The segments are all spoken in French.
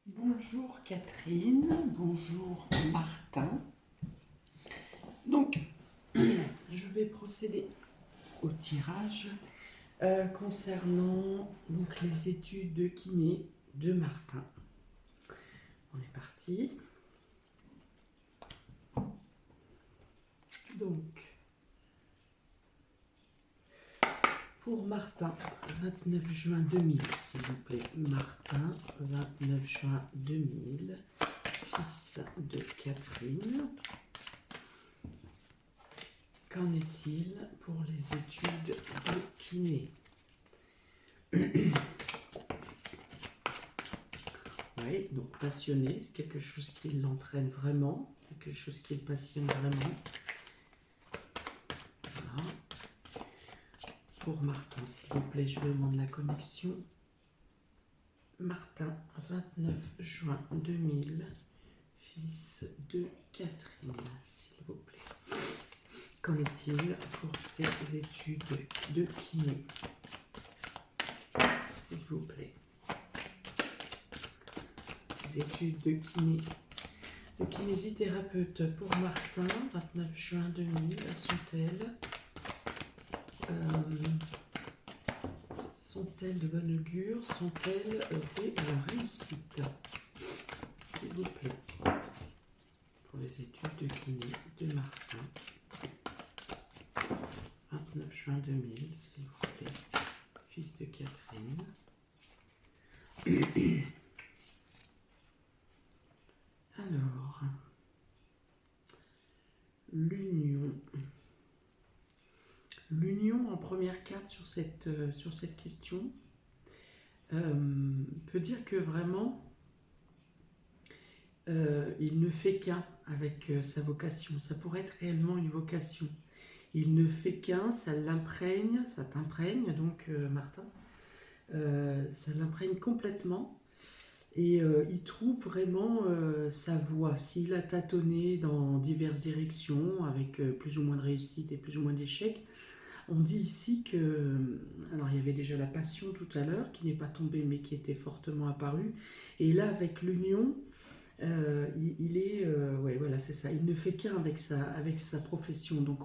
Bonjour Catherine, bonjour Martin. Donc, je vais procéder au tirage concernant les études de kiné de Martin. On est parti. Donc, pour Martin, 29 juin 2000, s'il vous plaît. Martin, 29 juin 2000, fils de Catherine. Qu'en est-il pour les études de kiné? Oui, donc passionné, c'est quelque chose qui l'entraîne vraiment, quelque chose qui le passionne vraiment. Voilà. Pour Martin, s'il vous plaît, je demande la connexion. Martin, 29 juin 2000, fils de Catherine, s'il vous plaît. Qu'en est-il pour ses études de kiné? S'il vous plaît. Les études de kiné, de kinésithérapeute pour Martin, 29 juin 2000, sont-elles de bon augure? Sont-elles vouées à la réussite? S'il vous plaît. Pour les études de kiné de Martin, 29 juin 2000, s'il vous plaît. Fils de Catherine. Alors, l'union. L'union en première carte sur cette question peut dire que vraiment, il ne fait qu'un avec sa vocation. Ça pourrait être réellement une vocation. Il ne fait qu'un, ça l'imprègne, ça t'imprègne donc Martin, ça l'imprègne complètement. Et il trouve vraiment sa voie. S'il a tâtonné dans diverses directions, avec plus ou moins de réussite et plus ou moins d'échecs, on dit ici que... Alors il y avait déjà la passion tout à l'heure, qui n'est pas tombée mais qui était fortement apparue. Et là, avec l'union, il est... ouais, voilà, c'est ça. Il ne fait qu'un avec sa profession. Donc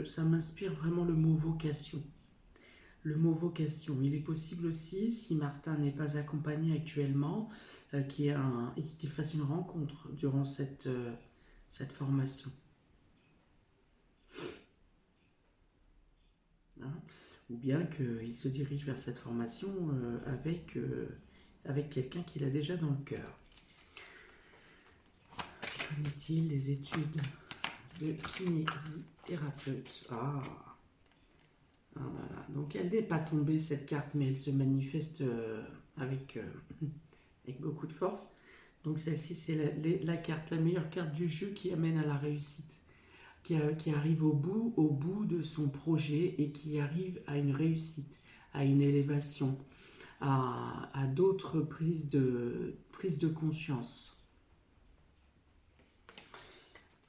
ça m'inspire vraiment le mot vocation. Le mot vocation. Il est possible aussi, si Martin n'est pas accompagné actuellement, qu'il fasse une rencontre durant cette formation. Hein, ou bien qu'il se dirige vers cette formation avec quelqu'un qu'il a déjà dans le cœur. Qu'en est-il des études de kinésithérapeute? Voilà. Donc elle n'est pas tombée cette carte, mais elle se manifeste avec beaucoup de force. Donc celle-ci, c'est la carte, la meilleure carte du jeu qui amène à la réussite, qui arrive au bout de son projet et qui arrive à une réussite, à une élévation, à d'autres prises de conscience.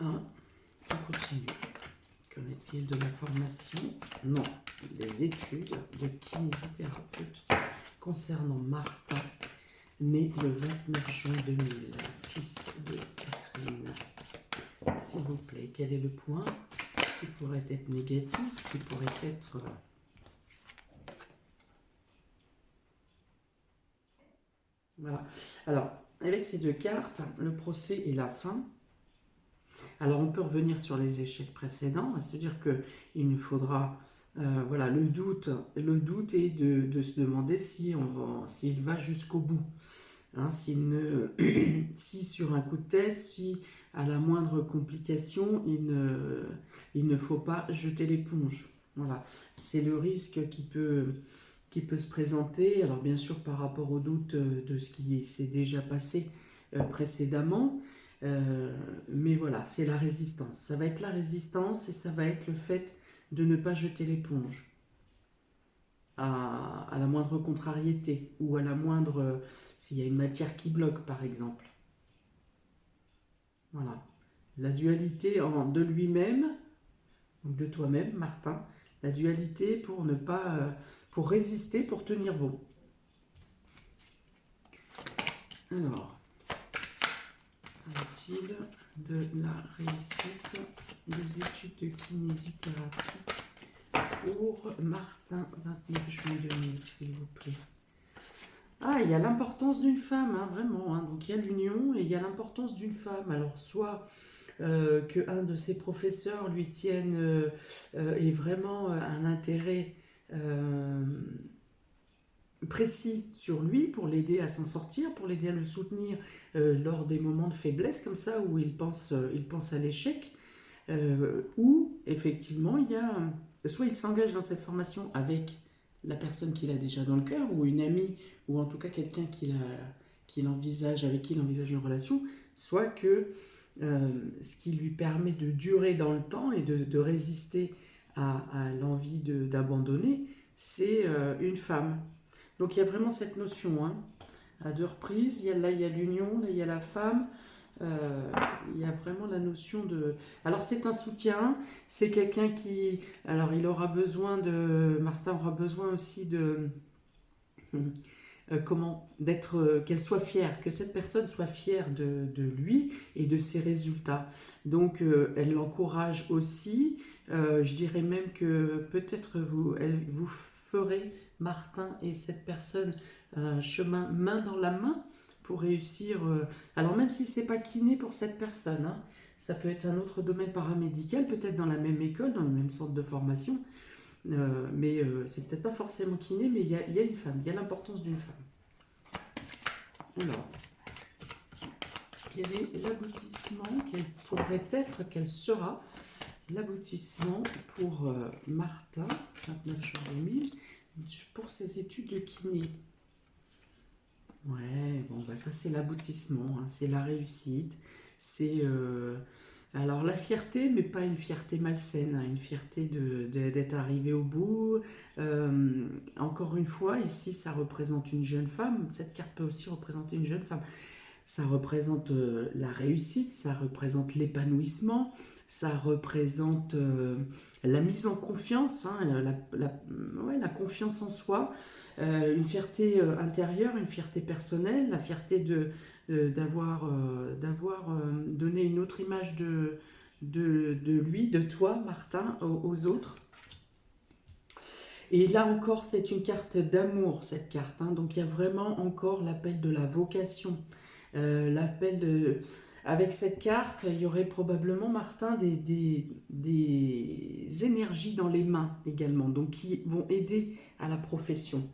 On continue. Qu'en est-il de la formation? Non, des études de kinésithérapeute concernant Martin, né le 29 juin 2000, fils de Catherine. S'il vous plaît, quel est le point qui pourrait être négatif, qui pourrait être... Voilà. Alors, avec ces deux cartes, le procès et la fin. Alors, on peut revenir sur les échecs précédents, à se dire qu'il nous faudra... voilà, le doute est de se demander s'il va jusqu'au bout. Hein, si sur un coup de tête, si à la moindre complication, il ne faut pas jeter l'éponge. Voilà, c'est le risque qui peut se présenter. Alors bien sûr par rapport au doute de ce qui s'est déjà passé précédemment, mais voilà, c'est la résistance. Ça va être la résistance et ça va être le fait de ne pas jeter l'éponge à la moindre contrariété ou à la moindre... s'il y a une matière qui bloque, par exemple. Voilà. La dualité de lui-même, donc de toi-même, Martin, la dualité pour ne pas... pour résister, pour tenir bon. Alors, qu'en est-il de la réussite des études de kinésithérapie pour Martin, 29 juin 2000, s'il vous plaît. Ah, il y a l'importance d'une femme, hein, vraiment. Hein. Donc, il y a l'union et il y a l'importance d'une femme. Alors, soit qu'un de ses professeurs lui tienne et vraiment un intérêt précis sur lui pour l'aider à s'en sortir, pour l'aider à le soutenir lors des moments de faiblesse comme ça où il pense à l'échec, ou effectivement il y a soit il s'engage dans cette formation avec la personne qu'il a déjà dans le cœur ou une amie ou en tout cas quelqu'un qu'il envisage avec qui il envisage une relation, soit que ce qui lui permet de durer dans le temps et de résister à l'envie d'abandonner, c'est une femme. Donc il y a vraiment cette notion, hein, à deux reprises. Là, il y a l'union, là, il y a la femme. Il y a vraiment la notion de... Alors c'est un soutien, c'est quelqu'un qui... Alors il aura besoin de... Martin aura besoin aussi de... comment d'être... qu'elle soit fière, que cette personne soit fière de lui et de ses résultats. Donc elle l'encourage aussi. Je dirais même que peut-être vous ferez, Martin et cette personne, chemin main dans la main pour réussir. Alors même si c'est pas kiné pour cette personne, hein, ça peut être un autre domaine paramédical, peut-être dans la même école, dans le même centre de formation, mais c'est peut-être pas forcément kiné, mais il y a une femme, il y a l'importance d'une femme. Alors, quel est l'aboutissement, quel pourrait être, quel sera l'aboutissement pour Martin, 29 juin 2000, pour ses études de kiné? Ouais, bon, bah ça c'est l'aboutissement, hein, c'est la réussite, c'est alors la fierté, mais pas une fierté malsaine, hein, une fierté d'être arrivé au bout. Encore une fois, ici ça représente une jeune femme, cette carte peut aussi représenter une jeune femme. Ça représente la réussite, ça représente l'épanouissement, ça représente la mise en confiance, hein, ouais, la confiance en soi, une fierté intérieure, une fierté personnelle, la fierté d'avoir donné une autre image de lui, de toi, Martin, aux autres. Et là encore, c'est une carte d'amour, cette carte. Hein, donc il y a vraiment encore l'appel de la vocation. L'appel de... Avec cette carte, il y aurait probablement, Martin, des énergies dans les mains également, donc qui vont aider à la profession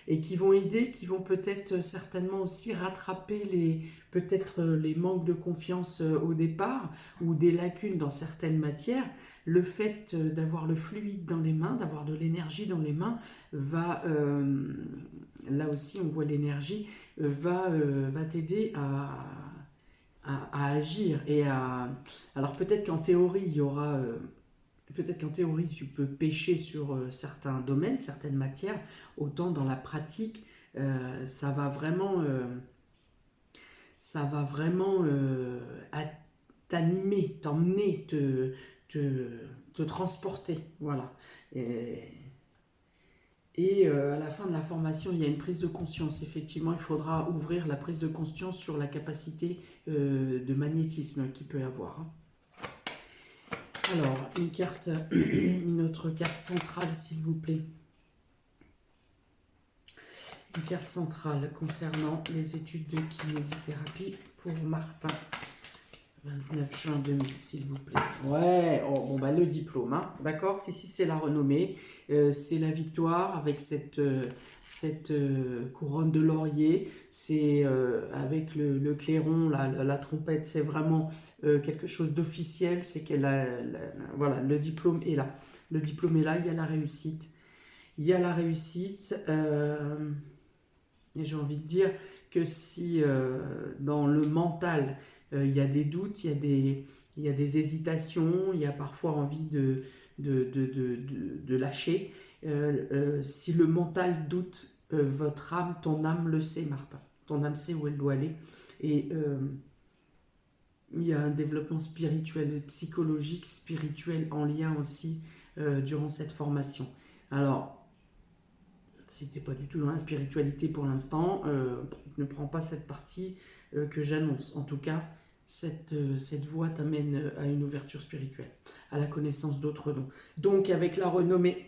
et qui vont aider, qui vont peut-être certainement aussi rattraper peut-être les manques de confiance au départ ou des lacunes dans certaines matières. Le fait d'avoir le fluide dans les mains, d'avoir de l'énergie dans les mains, va, là aussi on voit l'énergie, va t'aider à agir et à... Alors peut-être qu'en théorie, il y aura... peut-être qu'en théorie, tu peux pêcher sur certains domaines, certaines matières, autant dans la pratique, ça va vraiment t'animer, t'emmener, te transporter. Voilà. Et à la fin de la formation, il y a une prise de conscience. Effectivement, il faudra ouvrir la prise de conscience sur la capacité de magnétisme qu'il peut avoir. Alors, une autre carte centrale, s'il vous plaît. Une carte centrale concernant les études de kinésithérapie pour Martin. 29 juin 2000, s'il vous plaît. Ouais, oh, bon, bah, le diplôme, hein, d'accord? Si c'est la renommée, c'est la victoire avec cette couronne de laurier, c'est avec le clairon, la trompette, c'est vraiment quelque chose d'officiel, c'est que voilà, le diplôme est là. Le diplôme est là, il y a la réussite. Il y a la réussite, et j'ai envie de dire que si dans le mental, il y a des doutes, il y a des hésitations, il y a parfois envie de lâcher. Si le mental doute, votre âme, ton âme le sait, Martin. Ton âme sait où elle doit aller. Et il y a un développement spirituel, psychologique, spirituel en lien aussi durant cette formation. Alors, Si tu n'es pas du tout dans la spiritualité pour l'instant, ne prends pas cette partie que j'annonce. En tout cas, cette voie t'amène à une ouverture spirituelle, à la connaissance d'autres dons. Donc avec la renommée,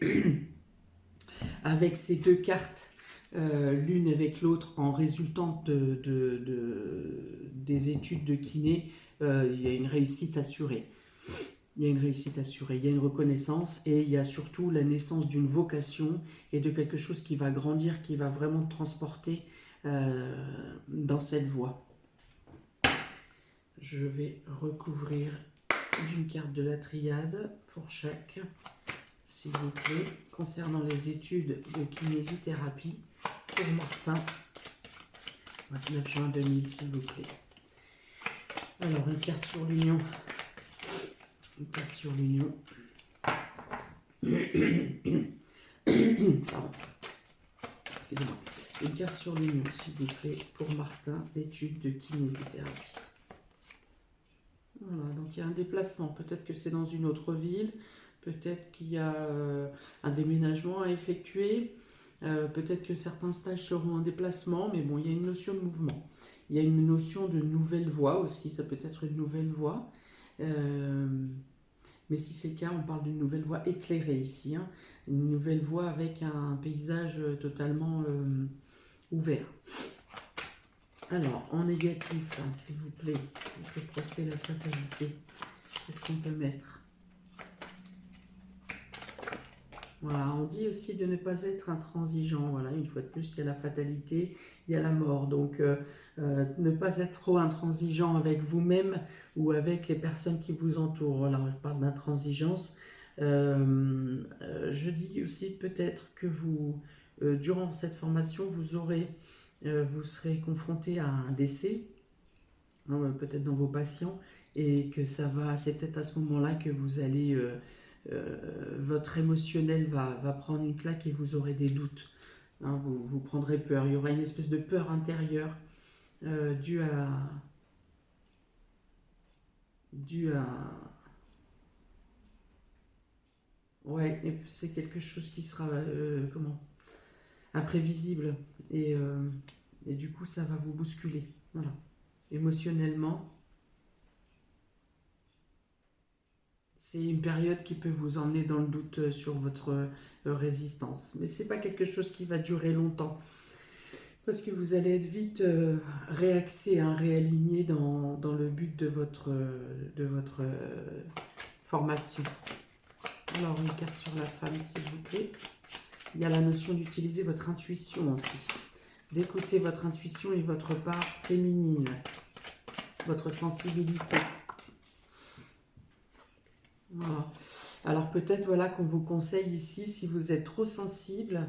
avec ces deux cartes, l'une avec l'autre, en résultant des études de kiné, il y a une réussite assurée. Il y a une réussite assurée, il y a une reconnaissance et il y a surtout la naissance d'une vocation et de quelque chose qui va grandir, qui va vraiment te transporter dans cette voie. Je vais recouvrir d'une carte de la triade pour chaque, s'il vous plaît, concernant les études de kinésithérapie pour Martin, 29 juin 2000, s'il vous plaît. Alors, une carte sur l'union. Une carte sur l'union. Pardon. Excusez-moi. Une carte sur l'union, s'il vous plaît, pour Martin, études de kinésithérapie. Voilà, donc il y a un déplacement. Peut-être que c'est dans une autre ville. Peut-être qu'il y a un déménagement à effectuer. Peut-être que certains stages seront en déplacement. Mais bon, il y a une notion de mouvement. Il y a une notion de nouvelle voie aussi. Ça peut être une nouvelle voie. Mais si c'est le cas, on parle d'une nouvelle voie éclairée ici. Hein. Une nouvelle voie avec un paysage totalement ouvert. Alors, en négatif, hein, s'il vous plaît, le procès, la fatalité. Qu'est-ce qu'on peut mettre? Voilà, on dit aussi de ne pas être intransigeant. Voilà, une fois de plus, il y a la fatalité, il y a la mort. Donc, ne pas être trop intransigeant avec vous-même ou avec les personnes qui vous entourent. Voilà, je parle d'intransigeance. Je dis aussi peut-être que vous, durant cette formation, vous serez confronté à un décès, hein, peut-être dans vos patients, et que c'est peut-être à ce moment-là que vous allez... votre émotionnel va prendre une claque et vous aurez des doutes. Hein, vous prendrez peur. Il y aura une espèce de peur intérieure due à... Ouais, c'est quelque chose qui sera... imprévisible. Et du coup, ça va vous bousculer. Voilà. Émotionnellement, c'est une période qui peut vous emmener dans le doute sur votre résistance. Mais ce n'est pas quelque chose qui va durer longtemps. Parce que vous allez être vite réaxé, hein, réaligné dans le but de votre formation. Alors, une carte sur la femme, s'il vous plaît. Il y a la notion d'utiliser votre intuition aussi. D'écouter votre intuition et votre part féminine. Votre sensibilité. Voilà. Alors peut-être voilà qu'on vous conseille ici, si vous êtes trop sensible,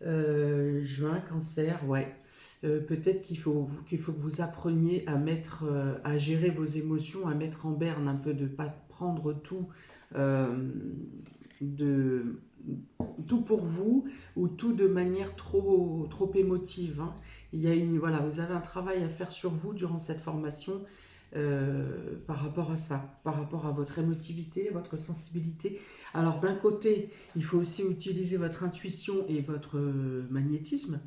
juin, cancer, ouais. Peut-être qu'il faut que vous appreniez à gérer vos émotions, à mettre en berne un peu, de ne pas prendre tout, tout pour vous, ou tout de manière trop émotive. Hein. Voilà, vous avez un travail à faire sur vous durant cette formation, par rapport à ça, par rapport à votre émotivité, votre sensibilité. Alors d'un côté, il faut aussi utiliser votre intuition et votre magnétisme,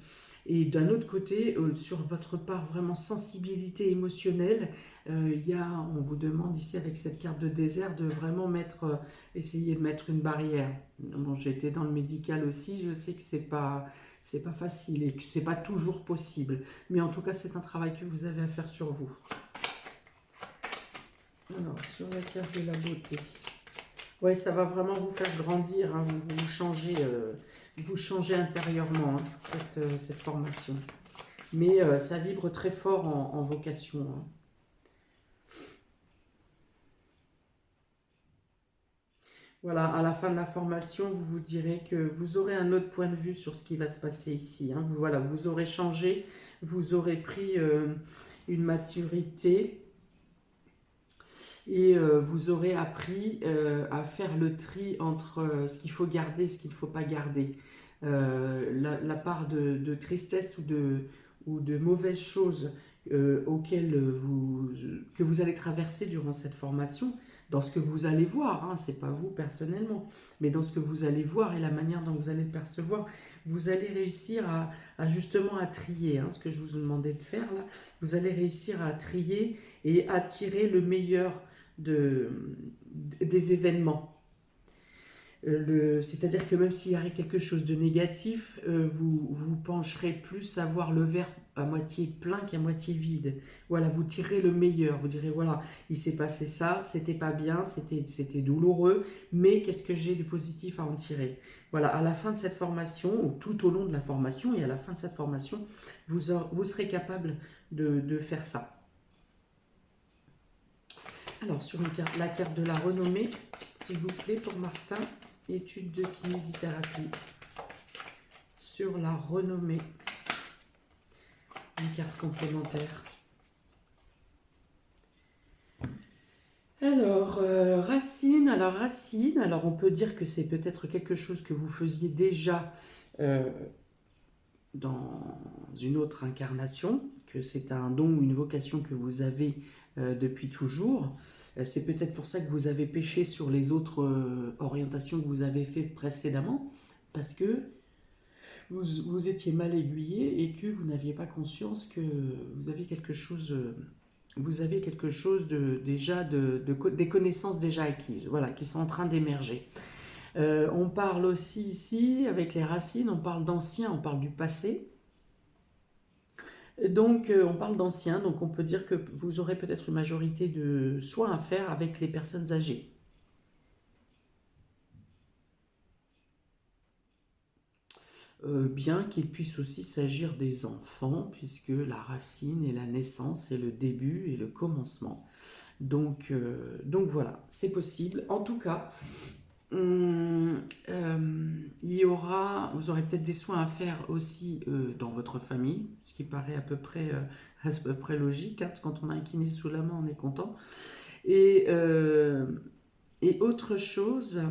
et d'un autre côté, sur votre part vraiment sensibilité émotionnelle, on vous demande ici avec cette carte de désert de vraiment essayer de mettre une barrière. Bon, j'ai été dans le médical aussi, je sais que c'est pas facile et que c'est pas toujours possible, mais en tout cas c'est un travail que vous avez à faire sur vous. Alors, sur la carte de la beauté, ouais, ça va vraiment vous faire grandir, hein, vous changez intérieurement, hein, cette formation. Mais ça vibre très fort en vocation. Hein. Voilà, à la fin de la formation, vous vous direz que vous aurez un autre point de vue sur ce qui va se passer ici. Hein. Voilà, vous aurez changé, vous aurez pris une maturité. Et vous aurez appris à faire le tri entre ce qu'il faut garder et ce qu'il ne faut pas garder. La part de tristesse ou de mauvaises choses que vous allez traverser durant cette formation, dans ce que vous allez voir, hein, c'est pas vous personnellement, mais dans ce que vous allez voir et la manière dont vous allez le percevoir, vous allez réussir justement à trier, hein, ce que je vous demandais de faire là, vous allez réussir à trier et à tirer le meilleur des événements. C'est-à-dire que même s'il arrive quelque chose de négatif, vous pencherez plus à voir le verre à moitié plein qu'à moitié vide. Voilà, vous tirez le meilleur. Vous direz, voilà, il s'est passé ça, c'était pas bien, c'était douloureux, mais qu'est-ce que j'ai de positif à en tirer? Voilà, à la fin de cette formation, ou tout au long de la formation, et à la fin de cette formation, vous serez capable de faire ça. Alors, sur la carte de la renommée, s'il vous plaît, pour Martin. Étude de kinésithérapie sur la renommée, une carte complémentaire. Alors, racine, alors on peut dire que c'est peut-être quelque chose que vous faisiez déjà dans une autre incarnation, que c'est un don ou une vocation que vous avez depuis toujours. C'est peut-être pour ça que vous avez péché sur les autres orientations que vous avez faites précédemment, parce que vous étiez mal aiguillé et que vous n'aviez pas conscience que vous aviez quelque chose, des connaissances déjà acquises, voilà, qui sont en train d'émerger. On parle aussi ici, avec les racines, on parle d'ancien, on parle du passé. Donc, on parle d'anciens, donc on peut dire que vous aurez peut-être une majorité de soins à faire avec les personnes âgées. Bien qu'il puisse aussi s'agir des enfants, puisque la racine est la naissance, et le début et le commencement. Donc voilà, c'est possible. En tout cas, vous aurez peut-être des soins à faire aussi dans votre famille, ce qui paraît à peu près logique, hein, quand on a un kiné sous la main, on est content. Et autre chose,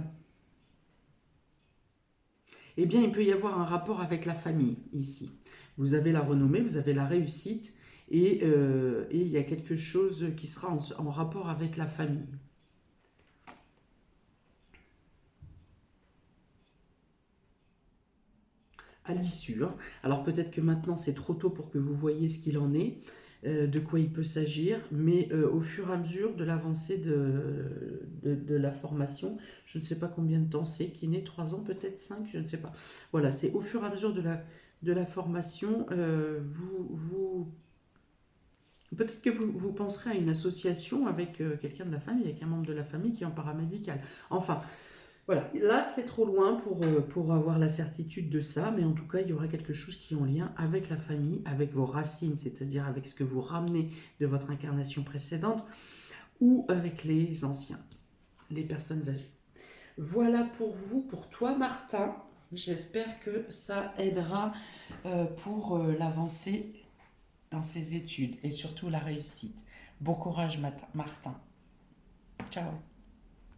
eh bien, il peut y avoir un rapport avec la famille ici. Vous avez la renommée, vous avez la réussite, et il y a quelque chose qui sera en rapport avec la famille. À l'issue, hein. Alors peut-être que maintenant c'est trop tôt pour que vous voyez ce qu'il en est, de quoi il peut s'agir, mais au fur et à mesure de l'avancée de la formation, je ne sais pas combien de temps c'est, kiné, 3 ans, peut-être 5, je ne sais pas. Voilà, c'est au fur et à mesure de la formation, peut-être que vous penserez à une association avec quelqu'un de la famille, avec un membre de la famille qui est en paramédical. Enfin, voilà, là c'est trop loin pour avoir la certitude de ça, mais en tout cas il y aura quelque chose qui est en lien avec la famille, avec vos racines, c'est-à-dire avec ce que vous ramenez de votre incarnation précédente, ou avec les anciens, les personnes âgées. Voilà pour vous, pour toi Martin, j'espère que ça aidera pour l'avancée dans ses études et surtout la réussite. Bon courage Martin. Ciao.